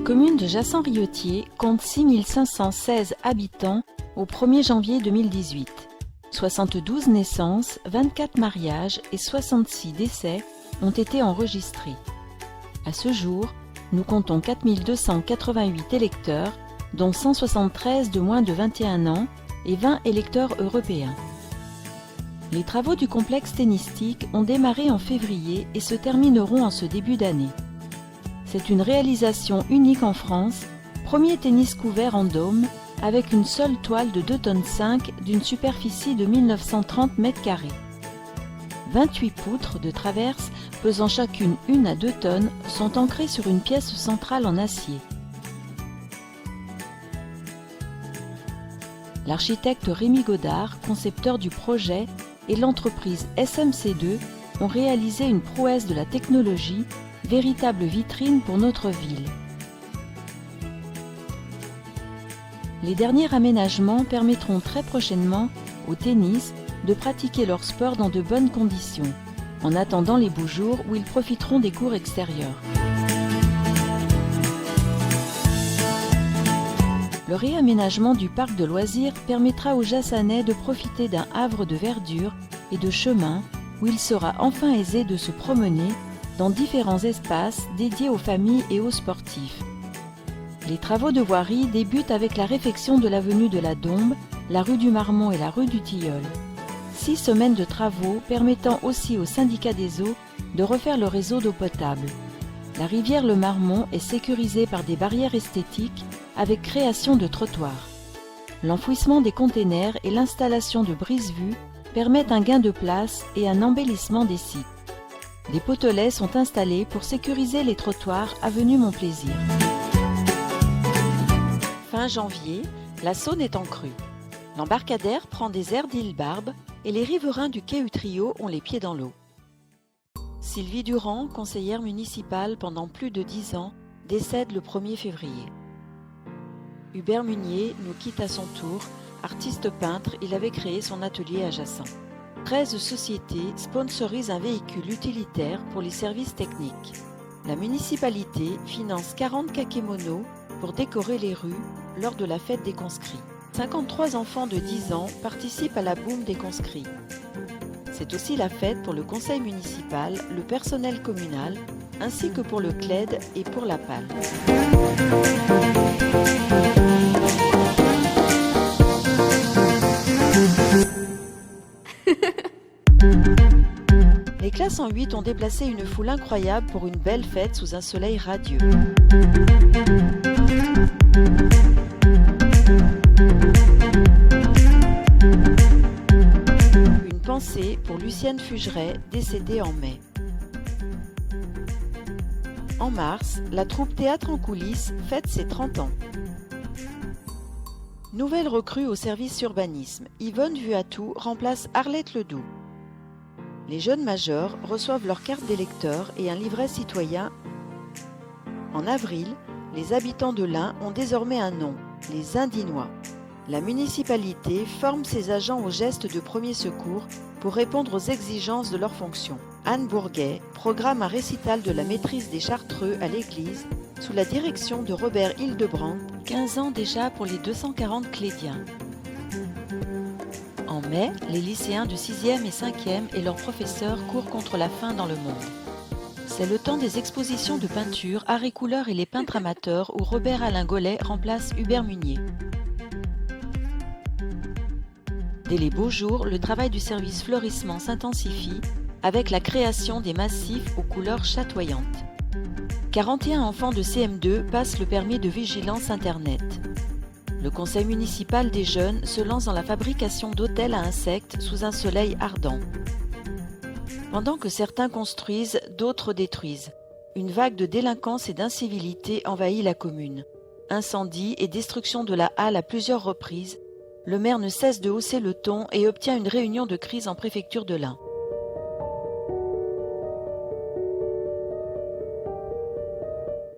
La commune de Jassan-Riotier compte 6 516 habitants au 1er janvier 2018. 72 naissances, 24 mariages et 66 décès ont été enregistrés. À ce jour, nous comptons 4 288 électeurs, dont 173 de moins de 21 ans et 20 électeurs européens. Les travaux du complexe tennistique ont démarré en février et se termineront en ce début d'année. C'est une réalisation unique en France, premier tennis couvert en dôme, avec une seule toile de 2,5 tonnes d'une superficie de 1930 m². 28 poutres de traverse, pesant chacune 1 à 2 tonnes, sont ancrées sur une pièce centrale en acier. L'architecte Rémi Godard, concepteur du projet, et l'entreprise SMC2 ont réalisé une prouesse de la technologie, véritable vitrine pour notre ville. Les derniers aménagements permettront très prochainement au tennis de pratiquer leur sport dans de bonnes conditions, en attendant les beaux jours où ils profiteront des cours extérieurs. Le réaménagement du parc de loisirs permettra aux Jassanais de profiter d'un havre de verdure et de chemin où il sera enfin aisé de se promener dans différents espaces dédiés aux familles et aux sportifs. Les travaux de voirie débutent avec la réfection de l'avenue de la Dombe, la rue du Marmont et la rue du Tilleul. 6 semaines de travaux permettant aussi au syndicat des eaux de refaire le réseau d'eau potable. La rivière Le Marmont est sécurisée par des barrières esthétiques avec création de trottoirs. L'enfouissement des containers et l'installation de brise-vue permettent un gain de place et un embellissement des sites. Des potelets sont installés pour sécuriser les trottoirs avenue Montplaisir. Fin janvier, la Saône est en crue. L'embarcadère prend des airs d'Île-Barbe et les riverains du quai Utrio ont les pieds dans l'eau. Sylvie Durand, conseillère municipale pendant plus de 10 ans, décède le 1er février. Hubert Munier nous quitte à son tour. Artiste peintre, il avait créé son atelier à Jassan. 13 sociétés sponsorisent un véhicule utilitaire pour les services techniques. La municipalité finance 40 kakémonos pour décorer les rues lors de la fête des conscrits. 53 enfants de 10 ans participent à la boum des conscrits. C'est aussi la fête pour le conseil municipal, le personnel communal, ainsi que pour le CLED et pour la PAL. Les classes en 8 ont déplacé une foule incroyable pour une belle fête sous un soleil radieux. Une pensée pour Lucienne Fugeret, décédée en mai. En mars, la troupe Théâtre en coulisses fête ses 30 ans. Nouvelle recrue au service urbanisme, Yvonne Vuatou remplace Arlette Ledoux. Les jeunes majeurs reçoivent leur carte d'électeur et un livret citoyen. En avril, les habitants de l'Ain ont désormais un nom, les Indinois. La municipalité forme ses agents aux gestes de premier secours pour répondre aux exigences de leurs fonctions. Anne Bourguet programme un récital de la maîtrise des Chartreux à l'église sous la direction de Robert Hildebrandt, 15 ans déjà pour les 240 clédiens. En mai, les lycéens de 6e et 5e et leurs professeurs courent contre la faim dans le monde. C'est le temps des expositions de peinture, arts et couleurs et les peintres amateurs où Robert Alain Gollet remplace Hubert Munier. Dès les beaux jours, le travail du service fleurissement s'intensifie avec la création des massifs aux couleurs chatoyantes. 41 enfants de CM2 passent le permis de vigilance Internet. Le conseil municipal des jeunes se lance dans la fabrication d'hôtels à insectes sous un soleil ardent. Pendant que certains construisent, d'autres détruisent. Une vague de délinquance et d'incivilité envahit la commune. Incendie et destruction de la halle à plusieurs reprises, le maire ne cesse de hausser le ton et obtient une réunion de crise en préfecture de l'Ain.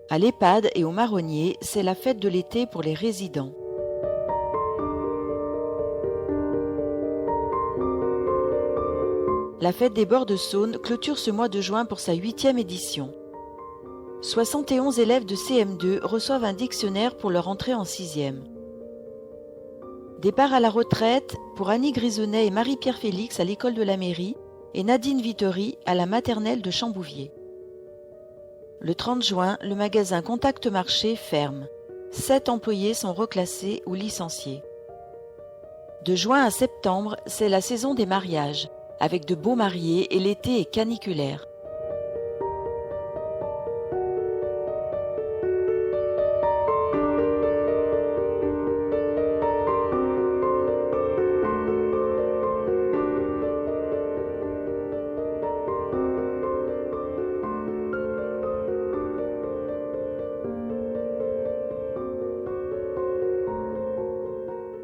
À l'EHPAD et au Marronnier, c'est la fête de l'été pour les résidents. La fête des bords de Saône clôture ce mois de juin pour sa 8e édition. 71 élèves de CM2 reçoivent un dictionnaire pour leur entrée en 6e. Départ à la retraite pour Annie Grisonnet et Marie-Pierre Félix à l'école de la mairie et Nadine Vittori à la maternelle de Chambouvier. Le 30 juin, le magasin Contact Marché ferme. 7 employés sont reclassés ou licenciés. De juin à septembre, c'est la saison des mariages, avec de beaux mariés et l'été est caniculaire.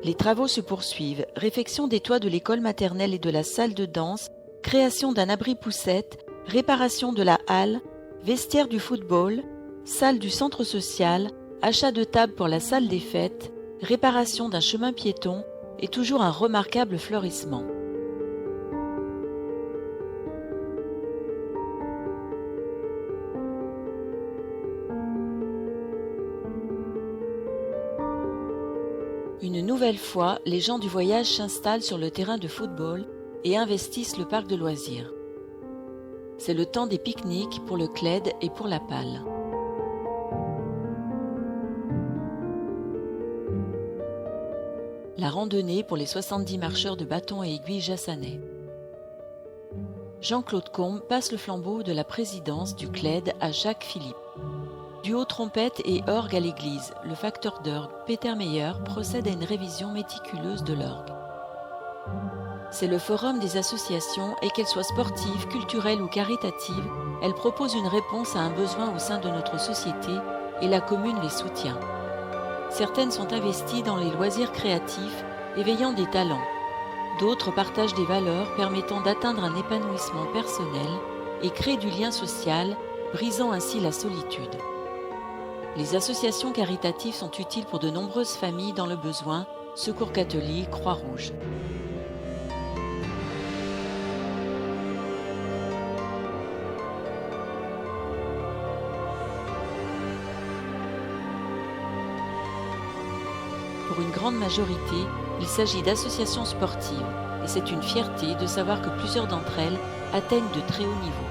Les travaux se poursuivent, réfection des toits de l'école maternelle et de la salle de danse, création d'un abri poussette, réparation de la halle, vestiaire du football, salle du centre social, achat de tables pour la salle des fêtes, réparation d'un chemin piéton et toujours un remarquable fleurissement. Une nouvelle fois, les gens du voyage s'installent sur le terrain de football et investissent le parc de loisirs. C'est le temps des pique-niques pour le CLED et pour la PAL. La randonnée pour les 70 marcheurs de bâtons et aiguilles jassanais. Jean-Claude Combe passe le flambeau de la présidence du CLED à Jacques Philippe. Duo trompette et orgue à l'église, le facteur d'orgue, Peter Meyer, procède à une révision méticuleuse de l'orgue. C'est le forum des associations et qu'elles soient sportives, culturelles ou caritatives, elles proposent une réponse à un besoin au sein de notre société et la commune les soutient. Certaines sont investies dans les loisirs créatifs, éveillant des talents. D'autres partagent des valeurs permettant d'atteindre un épanouissement personnel et créent du lien social, brisant ainsi la solitude. Les associations caritatives sont utiles pour de nombreuses familles dans le besoin, Secours catholique, Croix-Rouge. Pour une grande majorité, il s'agit d'associations sportives et c'est une fierté de savoir que plusieurs d'entre elles atteignent de très hauts niveaux.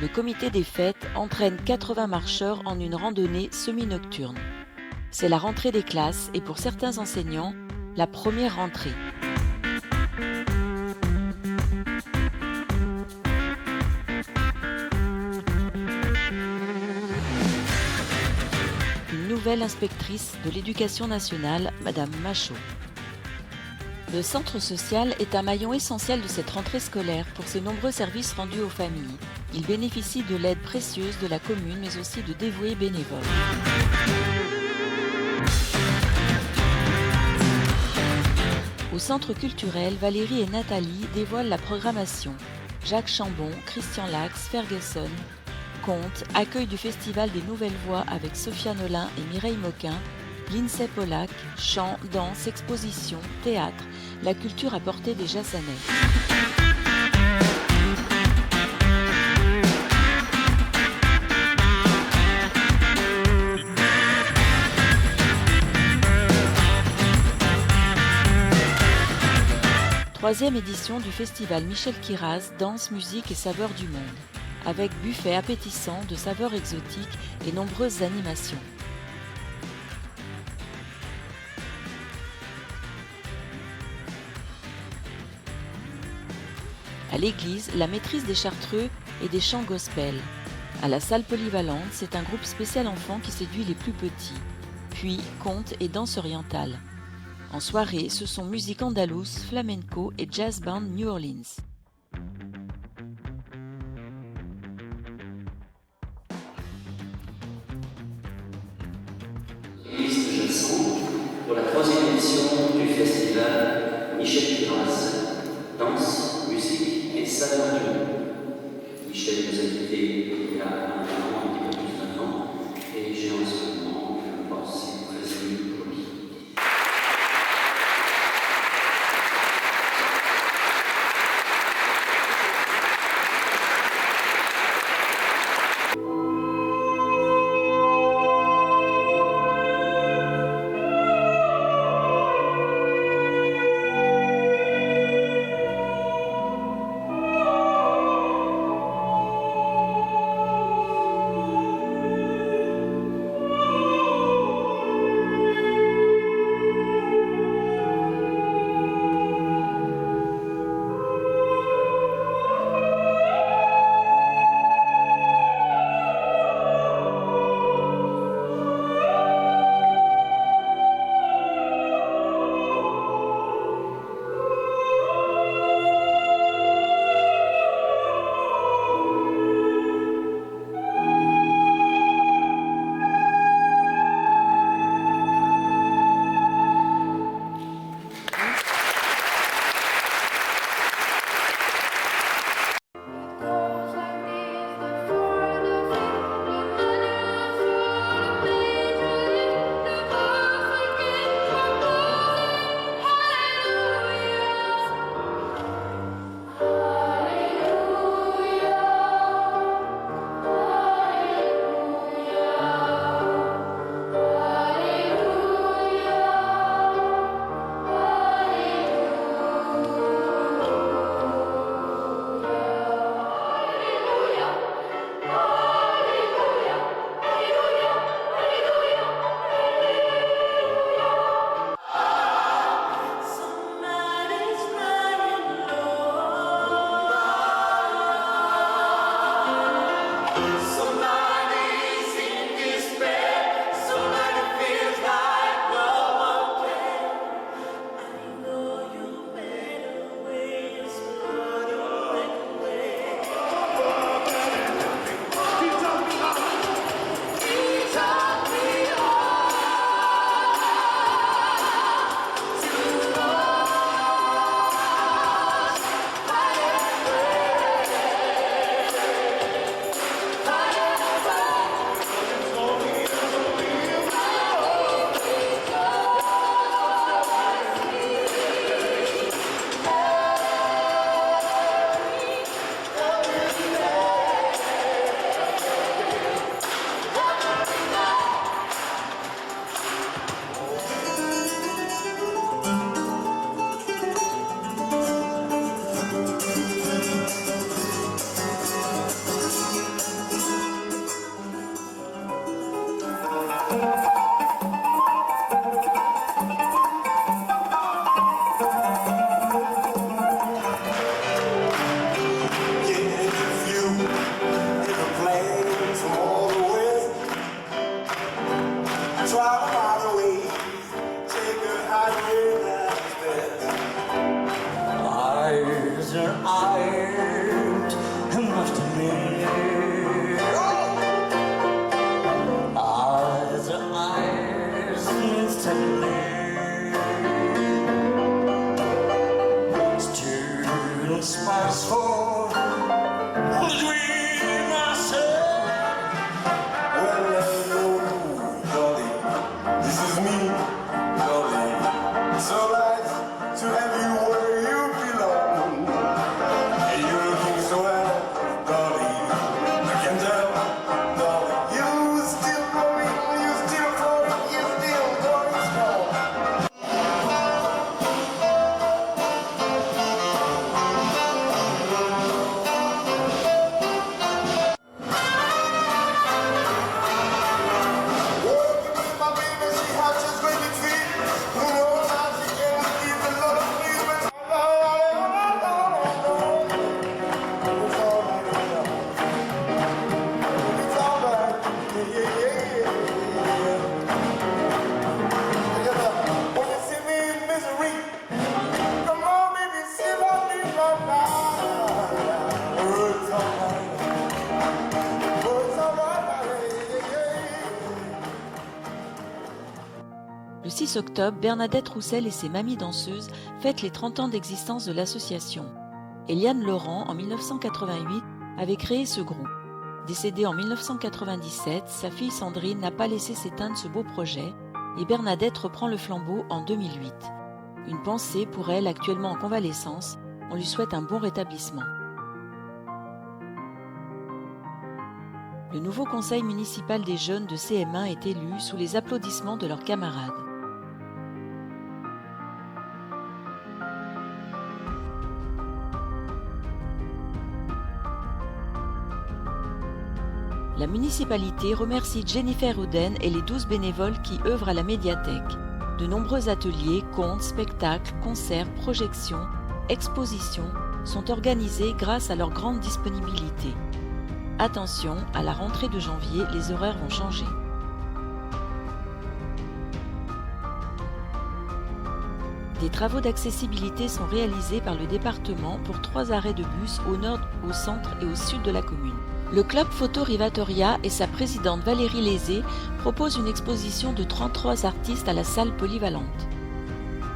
Le comité des fêtes entraîne 80 marcheurs en une randonnée semi-nocturne. C'est la rentrée des classes et pour certains enseignants, la première rentrée. Une nouvelle inspectrice de l'éducation nationale, Madame Machaut. Le centre social est un maillon essentiel de cette rentrée scolaire pour ses nombreux services rendus aux familles. Il bénéficie de l'aide précieuse de la commune mais aussi de dévoués bénévoles. Au centre culturel, Valérie et Nathalie dévoilent la programmation. Jacques Chambon, Christian Lax, Ferguson, conte, accueil du Festival des Nouvelles Voix avec Sophia Nolin et Mireille Moquin, l'INSEE Polac, chant, danse, exposition, théâtre, la culture à portée des Jassanais. Troisième édition du festival Michel Kiraz, danse, musique et saveurs du monde, avec buffet appétissant de saveurs exotiques et nombreuses animations. À l'église, la maîtrise des chartreux et des chants gospel. À la salle polyvalente, c'est un groupe spécial enfants qui séduit les plus petits. Puis, conte et danse orientale. En soirée, ce sont musique andalouse, flamenco et jazz band New Orleans. L'église de Jassan pour la troisième édition du festival Michel Kiraz, danse, musique et saveurs du monde. Michel nous a quittés il y a un petit peu plus d'un an. eyes are ironed, I must admit. Eyes are eyes instantly. Still spice for the dream I said. Well, hello, darling, this is me, darling. So nice to have you where you belong. And you're looking so well, darling. I can tell, darling. You still growing, you still growing, you still going strong. Working with my baby, see how she's going to feel. Who knows how she can keep the love, please, but it's all right, yeah, yeah, yeah. When you see me in misery, come on, baby, see about me right now. Oh, it's all right. Oh, it's all right, yeah, yeah. Le 6 octobre, Bernadette Roussel et ses Mamies danseuses fêtent les 30 ans d'existence de l'association. Eliane Laurent, en 1988, avait créé ce groupe. Décédée en 1997, sa fille Sandrine n'a pas laissé s'éteindre ce beau projet et Bernadette reprend le flambeau en 2008. Une pensée pour elle actuellement en convalescence, on lui souhaite un bon rétablissement. Le nouveau conseil municipal des jeunes de CM1 est élu sous les applaudissements de leurs camarades. La municipalité remercie Jennifer Ouden et les 12 bénévoles qui œuvrent à la médiathèque. De nombreux ateliers, contes, spectacles, concerts, projections, expositions sont organisés grâce à leur grande disponibilité. Attention, à la rentrée de janvier, les horaires vont changer. Des travaux d'accessibilité sont réalisés par le département pour 3 arrêts de bus au nord, au centre et au sud de la commune. Le club Photo Rivatoria et sa présidente Valérie Lézé proposent une exposition de 33 artistes à la salle polyvalente.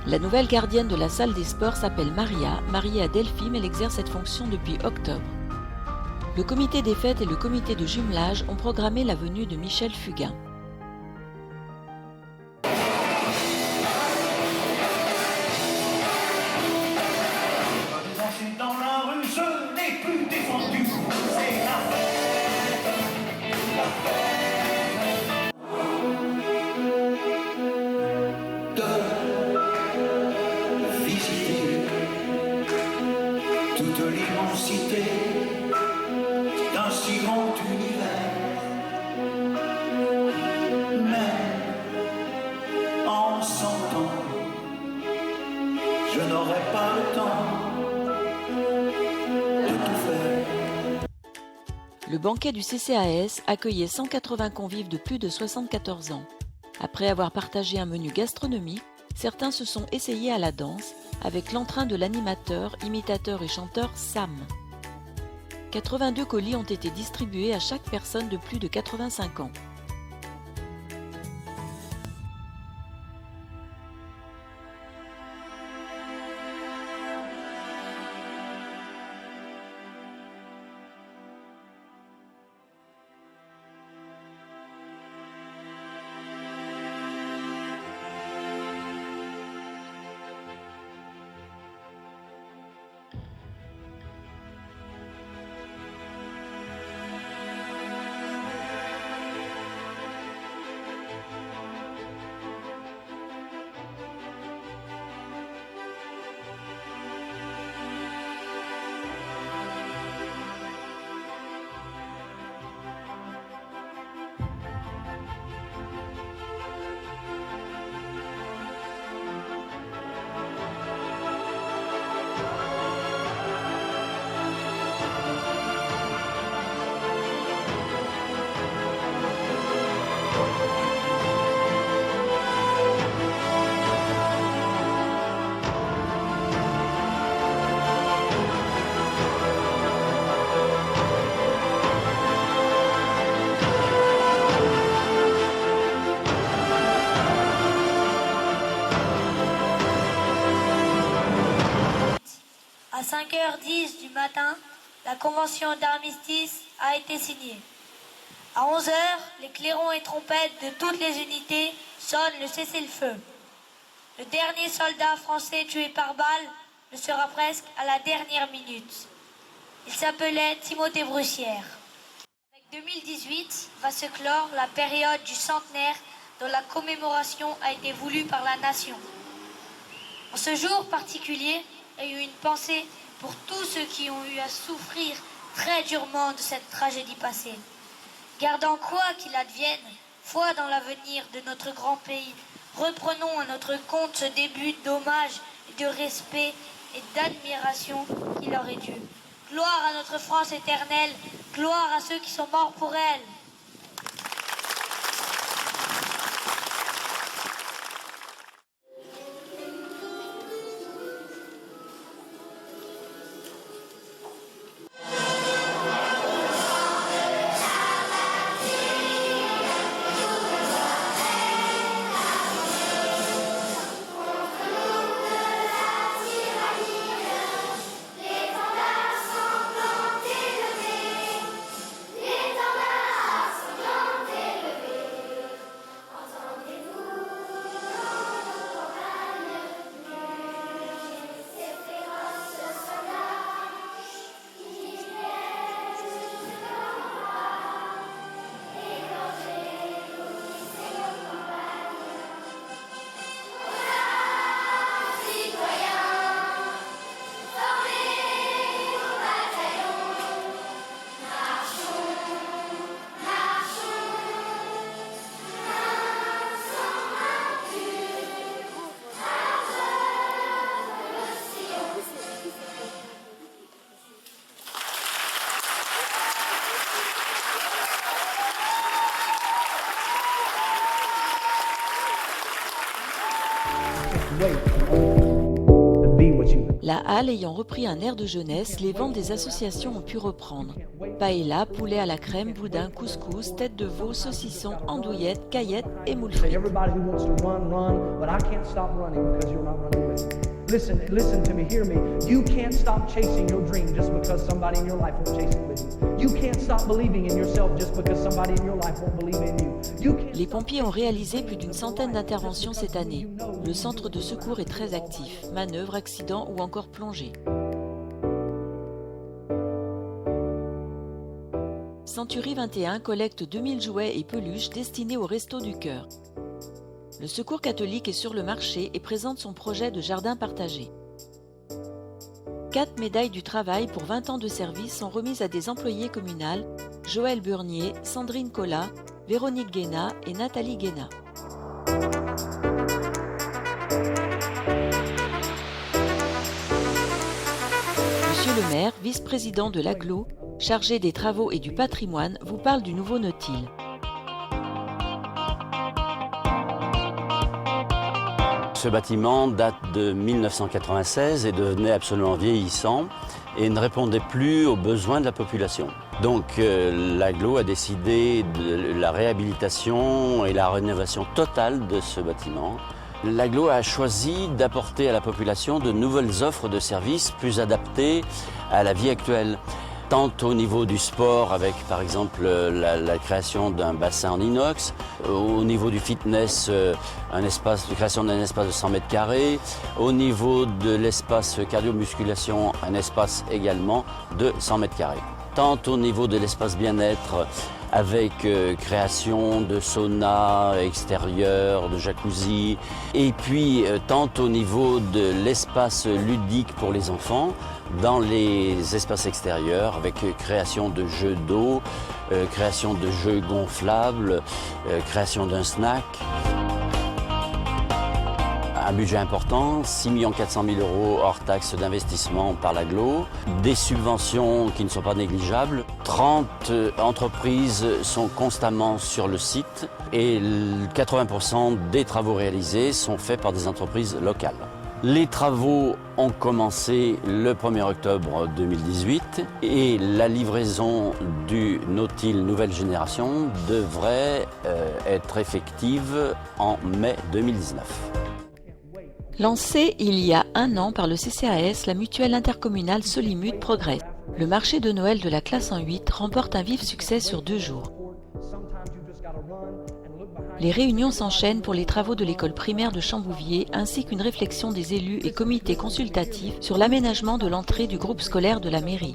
La nouvelle gardienne de la salle des sports s'appelle Maria, mariée à Delphine, elle exerce cette fonction depuis octobre. Le comité des fêtes et le comité de jumelage ont programmé la venue de Michel Fugain. Dans la rue, ce n'est plus défendu, c'est la fête, la fête. De visiter toute l'immensité d'un si grand univers, mais en 100 ans, je n'aurai pas le temps. Le banquet du CCAS accueillait 180 convives de plus de 74 ans. Après avoir partagé un menu gastronomique, certains se sont essayés à la danse avec l'entrain de l'animateur, imitateur et chanteur Sam. 82 colis ont été distribués à chaque personne de plus de 85 ans. À 5h10 du matin, la convention d'armistice a été signée. À 11h, les clairons et trompettes de toutes les unités sonnent le cessez-le-feu. Le dernier soldat français tué par balle le sera presque à la dernière minute. Il s'appelait Timothée Brussière. Avec 2018 va se clore la période du centenaire dont la commémoration a été voulue par la nation. En ce jour particulier, il y a eu une pensée pour tous ceux qui ont eu à souffrir très durement de cette tragédie passée. Gardant quoi qu'il advienne, foi dans l'avenir de notre grand pays, reprenons à notre compte ce début d'hommage et de respect et d'admiration qui leur est dû. Gloire à notre France éternelle, gloire à ceux qui sont morts pour elle. La halle ayant repris un air de jeunesse, les ventes des associations ont pu reprendre. Paella, poulet à la crème, boudin, couscous, tête de veau, saucisson, andouillettes, caillettes et moules frites. Listen to me, hear me. You can't stop chasing your dream just because somebody in your life won't chase it with you. You can't stop believing in yourself just because somebody in your life won't believe in you. Les pompiers ont réalisé plus d'une centaine d'interventions cette année. Le centre de secours est très actif. Manœuvres, accidents ou encore plongées. Century 21 collecte 2000 jouets et peluches destinés au Resto du Cœur. Le Secours catholique est sur le marché et présente son projet de jardin partagé. 4 médailles du travail pour 20 ans de service sont remises à des employés communales, Joël Burnier, Sandrine Collat, Véronique Guéna et Nathalie Guéna. Monsieur le maire, vice-président de l'AGLO, chargé des travaux et du patrimoine, vous parle du nouveau Nautile. Ce bâtiment date de 1996 et devenait absolument vieillissant et ne répondait plus aux besoins de la population. Donc l'AGLO a décidé de la réhabilitation et la rénovation totale de ce bâtiment. L'AGLO a choisi d'apporter à la population de nouvelles offres de services plus adaptées à la vie actuelle. Tant au niveau du sport avec par exemple la création d'un bassin en inox, au niveau du fitness, la création d'un espace de 100 mètres carrés, au niveau de l'espace cardio-musculation, un espace également de 100 mètres carrés. Tant au niveau de l'espace bien-être avec création de sauna extérieur, de jacuzzi, et puis tant au niveau de l'espace ludique pour les enfants, dans les espaces extérieurs avec création de jeux d'eau, création de jeux gonflables, création d'un snack. Un budget important, 6 400 000 € hors taxes d'investissement par l'AGLO, des subventions qui ne sont pas négligeables, 30 entreprises sont constamment sur le site et 80% des travaux réalisés sont faits par des entreprises locales. Les travaux ont commencé le 1er octobre 2018 et la livraison du Nautile nouvelle génération devrait être effective en mai 2019. Lancée il y a 1 an par le CCAS, la mutuelle intercommunale Solimut progresse. Le marché de Noël de la classe en 8 remporte un vif succès sur 2 jours. Les réunions s'enchaînent pour les travaux de l'école primaire de Chambouvier ainsi qu'une réflexion des élus et comités consultatifs sur l'aménagement de l'entrée du groupe scolaire de la mairie.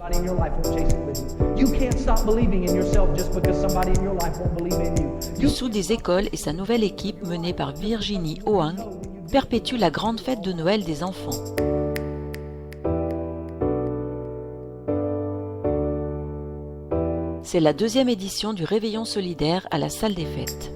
Dessous des écoles et sa nouvelle équipe menée par Virginie Hoang perpétue la grande fête de Noël des enfants. C'est la 2e édition du Réveillon solidaire à la salle des fêtes.